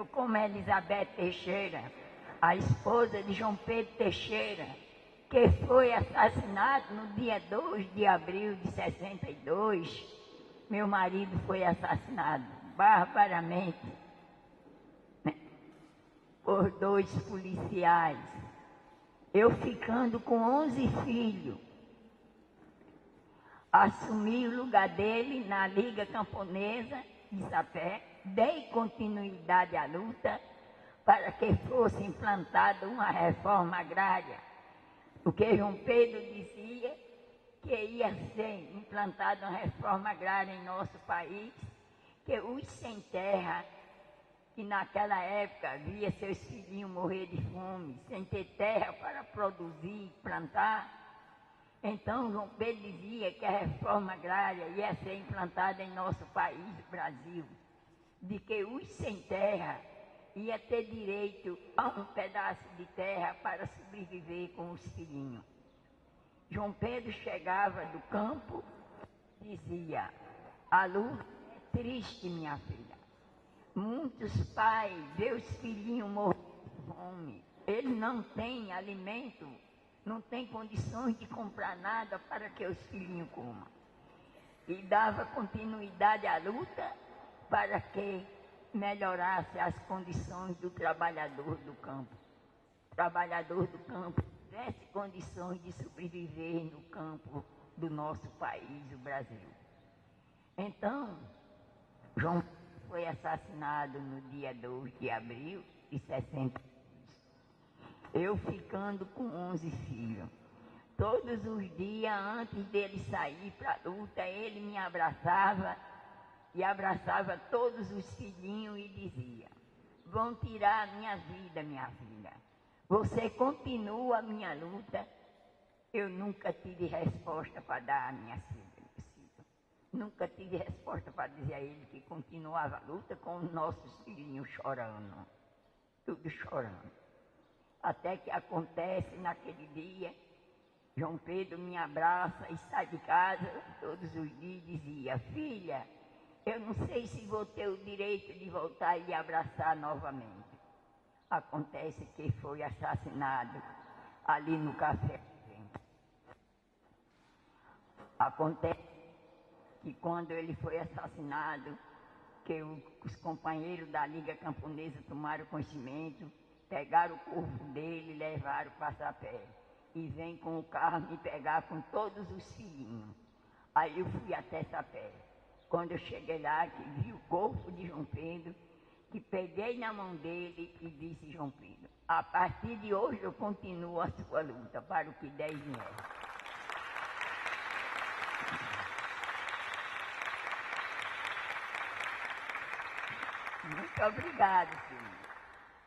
como Elizabeth Teixeira, a esposa de João Pedro Teixeira, que foi assassinado no dia 2 de abril de 62. Meu marido foi assassinado barbaramente, né, por 2 policiais. Eu ficando com 11 filhos, assumi o lugar dele na Liga Camponesa de Sapé, dei continuidade à luta para que fosse implantada uma reforma agrária. Porque João Pedro dizia que ia ser implantada uma reforma agrária em nosso país, que os sem terra, que naquela época via seus filhinhos morrer de fome, sem ter terra para produzir, plantar. Então João Pedro dizia que a reforma agrária ia ser implantada em nosso país, Brasil, de que os sem terra ia ter direito a um pedaço de terra para sobreviver com os filhinhos. João Pedro chegava do campo, dizia: a luta é triste, minha filha. Muitos pais vê os filhinhos morrer de fome. Ele não tem alimento, não tem condições de comprar nada para que os filhinhos comam. E dava continuidade à luta para que melhorasse as condições do trabalhador do campo. O trabalhador do campo tivesse condições de sobreviver no campo do nosso país, o Brasil. Então, João foi assassinado no dia 2 de abril de 62. Eu ficando com 11 filhos. Todos os dias, antes dele sair para a luta, ele me abraçava e abraçava todos os filhinhos e dizia: vão tirar a minha vida, minha filha. Você continua a minha luta. Eu nunca tive resposta para dar a minha filha. Nunca tive resposta para dizer a ele que continuava a luta com os nossos filhinhos chorando. Tudo chorando. Até que acontece naquele dia, João Pedro me abraça e sai de casa todos os dias e dizia: filha, eu não sei se vou ter o direito de voltar e lhe abraçar novamente. Acontece que foi assassinado ali no café. Acontece que quando ele foi assassinado, que os companheiros da Liga Camponesa tomaram conhecimento, pegaram o corpo dele e levaram para Sapé. E vem com o carro me pegar com todos os filhinhos. Aí eu fui até Sapé. Quando eu cheguei lá, que vi o corpo de João Pedro, que peguei na mão dele e disse: João Pedro, a partir de hoje eu continuo a sua luta para o que der e vier. Muito obrigado, filho.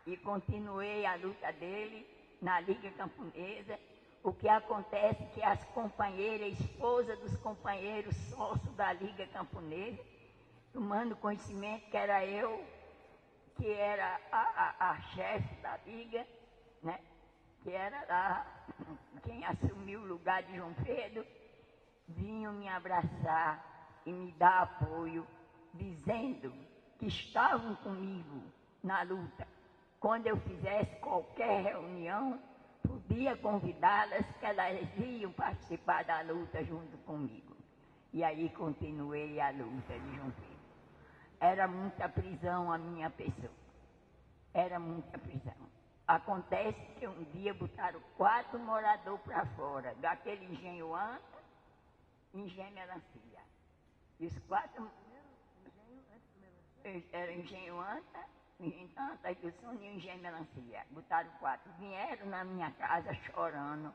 E continuei a luta dele na Liga Camponesa. O que acontece é que as companheiras, esposas dos companheiros sócios da Liga Camponesa, tomando conhecimento que era eu, que era a chefe da Liga, né? Que era lá quem assumiu o lugar de João Pedro, vinham me abraçar e me dar apoio, dizendo que estavam comigo na luta. Quando eu fizesse qualquer reunião, podia convidá-las, que elas iam participar da luta junto comigo. E aí continuei a luta de João Pedro. Era muita prisão a minha pessoa. Era muita prisão. Acontece que um dia botaram 4 moradores para fora, daquele engenho Anta, engenho Melancia. E os 4... Era engenho Anta, do Sono e engenho Melancia. Botaram 4. Vieram na minha casa chorando.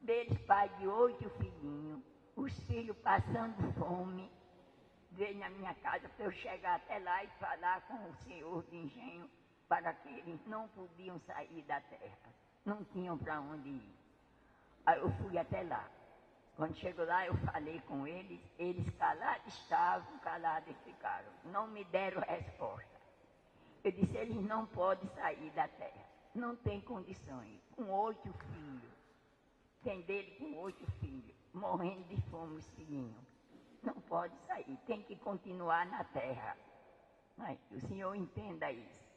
Deles, pai de 8 filhinhos, os filhos passando fome. Veio na minha casa para eu chegar até lá e falar com o senhor de engenho para que eles não podiam sair da terra. Não tinham para onde ir. Aí eu fui até lá. Quando chegou lá, eu falei com eles calados estavam, calados ficaram. Não me deram resposta. Eu disse: eles não podem sair da terra. Não tem condições. Com 8 filhos. Tem dele com 8 filhos. Morrendo de fome os filhinhos. Não pode sair. Tem que continuar na terra. Mas o senhor entenda isso.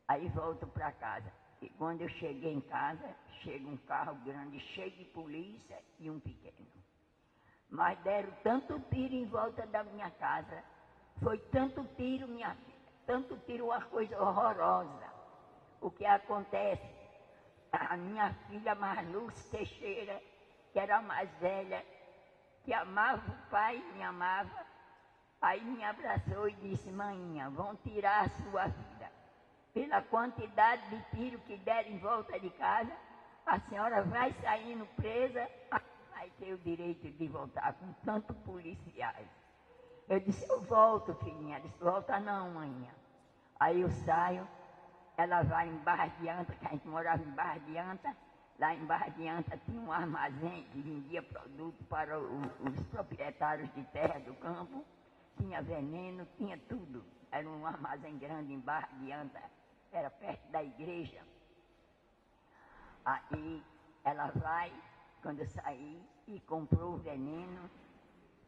Aí volto para casa. E quando eu cheguei em casa, chega um carro grande, cheio de polícia e um pequeno. Mas deram tanto tiro em volta da minha casa. Foi tanto tiro, minha filha. Tanto tiro, uma coisa horrorosa. O que acontece? A minha filha Marluz Teixeira, que era a mais velha, que amava o pai, me amava, aí me abraçou e disse: maninha, vão tirar a sua vida. Pela quantidade de tiro que deram em volta de casa, a senhora vai saindo presa, vai ter o direito de voltar com tantos policiais. Eu disse: eu volto, filhinha. Ela disse: volta não, maninha. Aí eu saio, ela vai em Barra de Anta, que a gente morava em Barra de Anta. Lá em Barra de Anta tinha um armazém que vendia produto para os proprietários de terra do campo. Tinha veneno, tinha tudo. Era um armazém grande em Barra de Anta, era perto da igreja. Aí ela vai, quando eu saí, e comprou o veneno,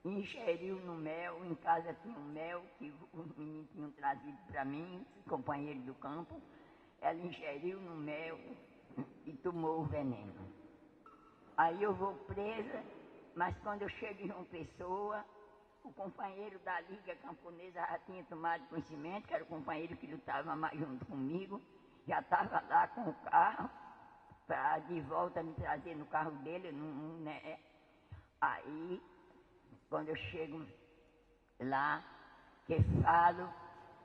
ingeriu no mel. Em casa tinha um mel que os meninos tinham trazido para mim, companheiro do campo. Ela ingeriu no mel e tomou o veneno. Aí eu vou presa, mas quando eu chego em João Pessoa, o companheiro da Liga Camponesa já tinha tomado conhecimento, que era o companheiro que lutava mais junto comigo, já estava lá com o carro, para de volta me trazer no carro dele, né? Aí, quando eu chego lá, que falo,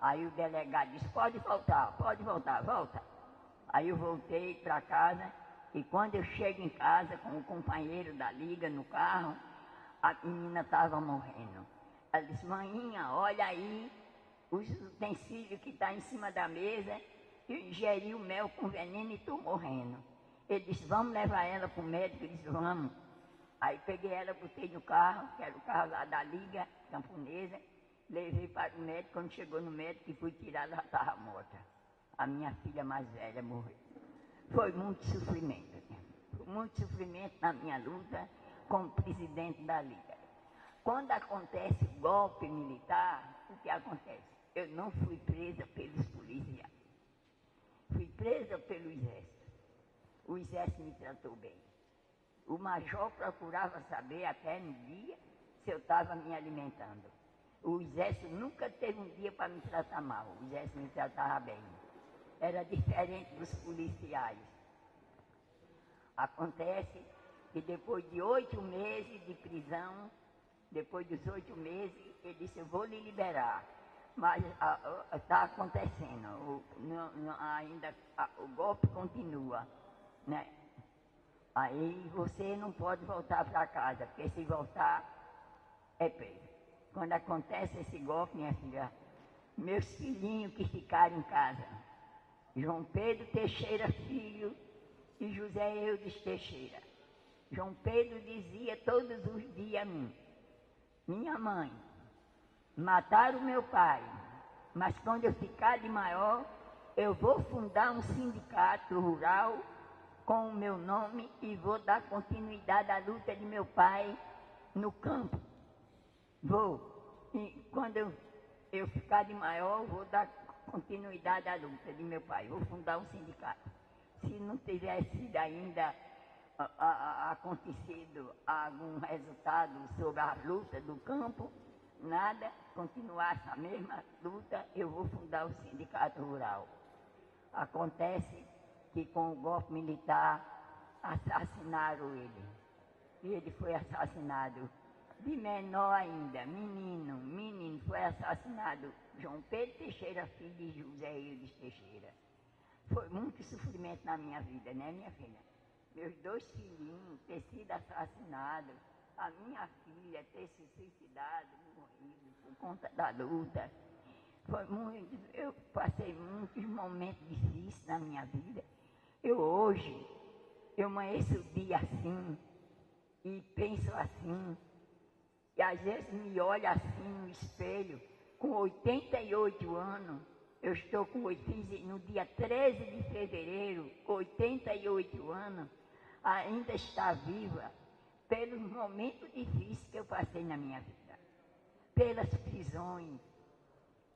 aí o delegado disse: pode voltar, volta. Aí eu voltei para casa, e quando eu chego em casa com o companheiro da Liga no carro, a menina estava morrendo. Ela disse: maninha, olha aí os utensílios que estão em cima da mesa, eu ingeri o mel com veneno e estou morrendo. Ele disse: vamos levar ela para o médico. Eu disse: vamos. Aí peguei ela, botei no carro, que era o carro lá da Liga Camponesa, levei para o médico. Quando chegou no médico e fui tirar, ela estava morta. A minha filha mais velha morreu. Foi muito sofrimento, né? Foi muito sofrimento na minha luta como presidente da Liga. Quando acontece o golpe militar, o que acontece? Eu não fui presa pelos policiais. Fui presa pelo exército. O exército me tratou bem. O major procurava saber até no dia se eu estava me alimentando. O exército nunca teve um dia para me tratar mal. O exército me tratava bem. Era diferente dos policiais. Acontece que depois de 8 meses de prisão, depois dos 8 meses, ele disse: eu vou lhe liberar. Mas está acontecendo, ainda o golpe continua, né? Aí você não pode voltar para casa, porque se voltar, é preso. Quando acontece esse golpe, minha filha, meus filhinhos que ficaram em casa, João Pedro Teixeira Filho e José Eudes Teixeira. João Pedro dizia todos os dias a mim: minha mãe, mataram meu pai, mas quando eu ficar de maior, eu vou fundar um sindicato rural com o meu nome e vou dar continuidade à luta de meu pai no campo. Vou. E quando eu ficar de maior, vou dar continuidade à luta de meu pai. Vou fundar um sindicato. Se não tivesse sido ainda acontecido algum resultado sobre a luta do campo, nada, continuasse a mesma luta, eu vou fundar o sindicato rural. Acontece que com o golpe militar assassinaram ele. E ele foi assassinado. De menor ainda, menino, foi assassinado João Pedro Teixeira Filho de José Eudes Teixeira. Foi muito sofrimento na minha vida, né, minha filha? Meus 2 filhinhos ter sido assassinados, a minha filha ter se suicidado, morrido por conta da luta. Foi muito, eu passei muitos momentos difíceis na minha vida. Hoje, eu amanheço o dia assim, e penso assim, e às vezes me olho assim no espelho, com 88 anos, eu estou no dia 13 de fevereiro, 88 anos, ainda está viva, pelos momentos difíceis que eu passei na minha vida, pelas prisões,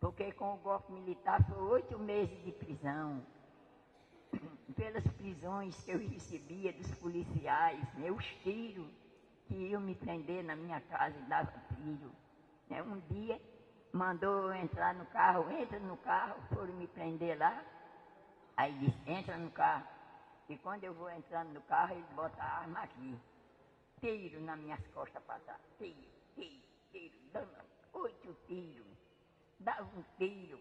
porque com o golpe militar foi 8 meses de prisão. Pelas prisões que eu recebia dos policiais, né, os tiros que iam me prender na minha casa e dava tiro. Né, um dia mandou eu entrar no carro, entra no carro, foram me prender lá, aí disse, entra no carro. E quando eu vou entrando no carro, ele bota a arma aqui. Tiro nas minhas costas para trás. Tiro, dando 8 tiros. Dava um tiro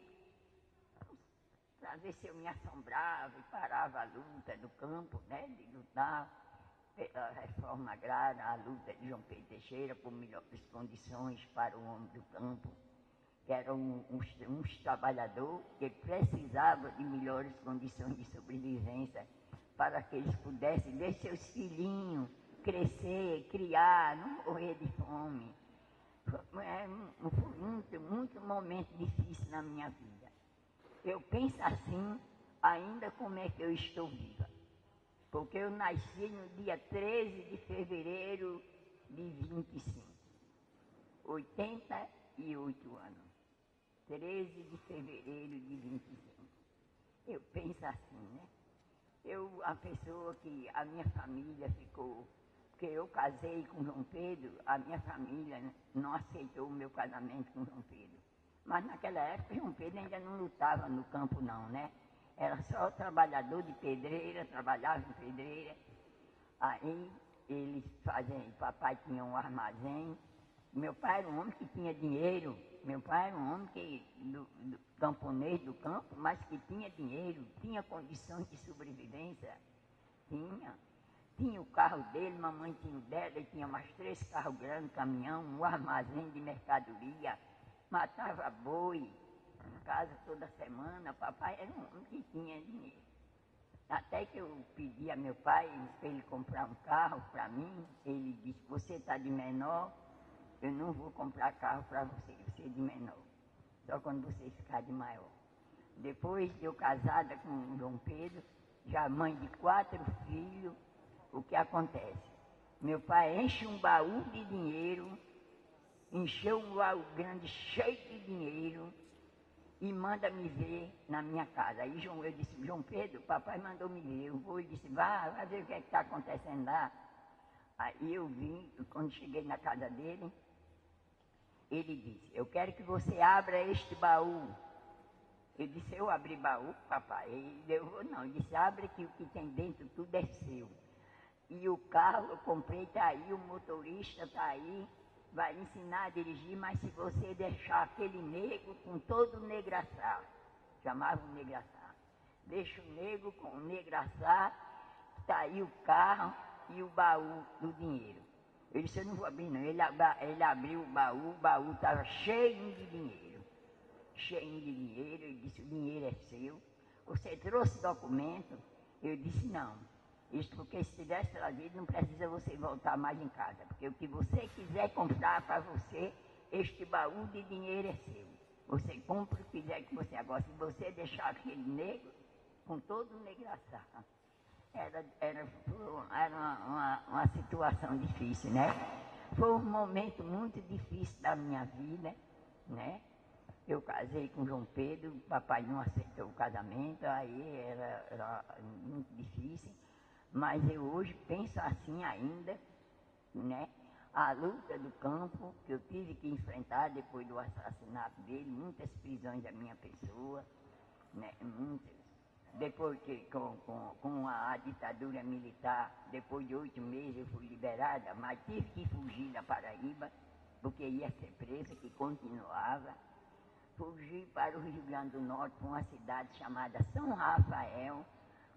para ver se eu me assombrava e parava a luta do campo, né, de lutar pela reforma agrária, a luta de João Pedro Teixeira por melhores condições para o homem do campo, que eram uns trabalhadores que precisavam de melhores condições de sobrevivência para que eles pudessem ver seus filhinhos crescer, criar, não morrer de fome. Foi muito momento difícil na minha vida. Eu penso assim, ainda como é que eu estou viva. Porque eu nasci no dia 13 de fevereiro de 25, 88 anos. 13 de fevereiro de 25. Eu penso assim, né? A pessoa que a minha família ficou, porque eu casei com João Pedro, a minha família não aceitou o meu casamento com João Pedro. Mas naquela época João Pedro ainda não lutava no campo não, né? Era só trabalhador de pedreira, trabalhava em pedreira. Aí eles faziam, papai tinha um armazém. Meu pai era um homem que tinha dinheiro. Meu pai era um homem do camponês do campo, mas que tinha dinheiro, tinha condições de sobrevivência. Tinha o carro dele, mamãe tinha o dela, ele tinha mais 3 carros grandes, caminhão, um armazém de mercadoria, matava boi em casa toda semana. Papai era um homem que tinha dinheiro. Até que eu pedi a meu pai para ele comprar um carro para mim, ele disse, você está de menor, eu não vou comprar carro para você, você é de menor, só quando você ficar de maior. Depois de eu casada com o João Pedro, já mãe de 4 filhos, o que acontece? Meu pai enche um baú de dinheiro, encheu um baú grande cheio de dinheiro e manda me ver na minha casa. Aí eu disse, João Pedro, papai mandou me ver. Eu vou e disse, vai ver o que está acontecendo lá. Aí eu vim, quando cheguei na casa dele, ele disse, eu quero que você abra este baú. Eu disse, eu abri baú, papai? Ele disse, abre que o que tem dentro tudo é seu. E o carro eu comprei, está aí, o motorista está aí, vai ensinar a dirigir, mas se você deixar aquele negro com todo o negraçá, chamava o negraçá, deixa o negro com o negraçá, está aí o carro e o baú do dinheiro. Eu disse, eu não vou abrir não. Ele abriu o baú estava cheio de dinheiro. Ele disse, o dinheiro é seu. Você trouxe documento? Eu disse, não. Isso porque se tivesse trazido, não precisa você voltar mais em casa. Porque o que você quiser comprar para você, este baú de dinheiro é seu. Você compra o que quiser que você agora. Se você deixar aquele negro, com todo o negraçá, era uma situação difícil, né? Foi um momento muito difícil da minha vida, né? Eu casei com João Pedro, o papai não aceitou o casamento, aí era muito difícil. Mas eu hoje penso assim ainda, né? A luta do campo que eu tive que enfrentar depois do assassinato dele, muitas prisões da minha pessoa, né? Muitas. Depois que com a ditadura militar, depois de 8 meses eu fui liberada, mas tive que fugir da Paraíba, porque ia ser presa, que continuava. Fugi para o Rio Grande do Norte, para uma cidade chamada São Rafael.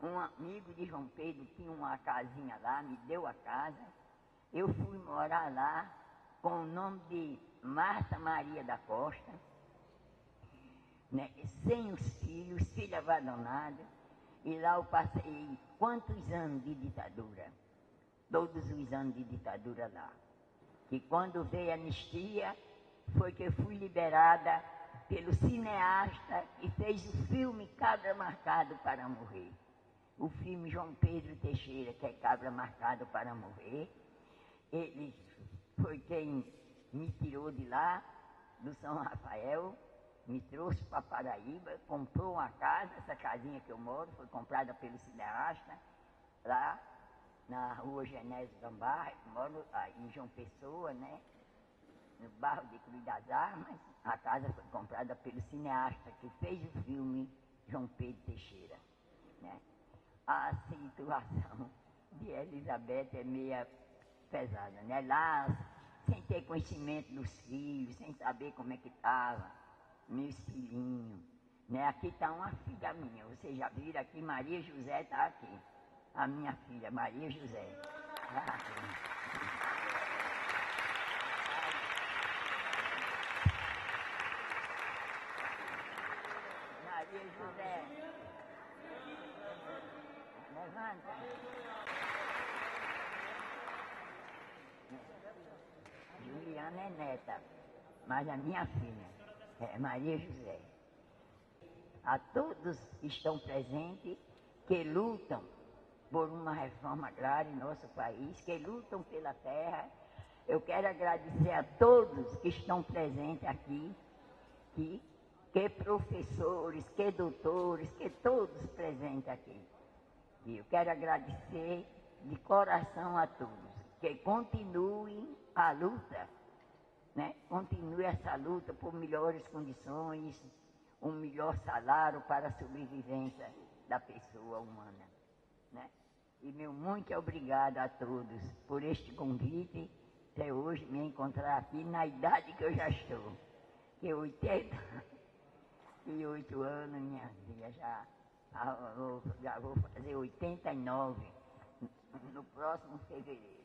Um amigo de João Pedro tinha uma casinha lá, me deu a casa. Eu fui morar lá com o nome de Marta Maria da Costa, né? Sem os filhos, filho abandonado. E lá eu passei quantos anos de ditadura? Todos os anos de ditadura lá. E quando veio a anistia, foi que eu fui liberada pelo cineasta que fez o filme Cabra Marcado para Morrer. O filme João Pedro Teixeira, que é Cabra Marcado para Morrer. Ele foi quem me tirou de lá, do São Rafael, me trouxe para Paraíba, comprou uma casa, essa casinha que eu moro, foi comprada pelo cineasta, lá na rua Genésio Gambá, moro em João Pessoa, né? No bairro de Cruz das Armas. A casa foi comprada pelo cineasta que fez o filme João Pedro Teixeira, né? A situação de Elizabeth é meia pesada, né? Lá, sem ter conhecimento dos filhos, sem saber como é que estava, meus filhinhos, né? Aqui está uma filha minha, vocês já viram aqui, Maria José está aqui, a minha filha, Maria José. Tá aqui. Maria José, levanta. Juliana é neta, mas a minha filha é Maria José. A todos que estão presentes, que lutam por uma reforma agrária em nosso país, que lutam pela terra, eu quero agradecer a todos que estão presentes aqui, que professores, que doutores, que todos presentes aqui. E eu quero agradecer de coração a todos, que continuem a luta, né? Continue essa luta por melhores condições, um melhor salário para a sobrevivência da pessoa humana, né? E meu muito obrigado a todos por este convite, até hoje me encontrar aqui na idade que eu já estou, que é 88 anos, minha filha, já vou fazer 89 no próximo fevereiro.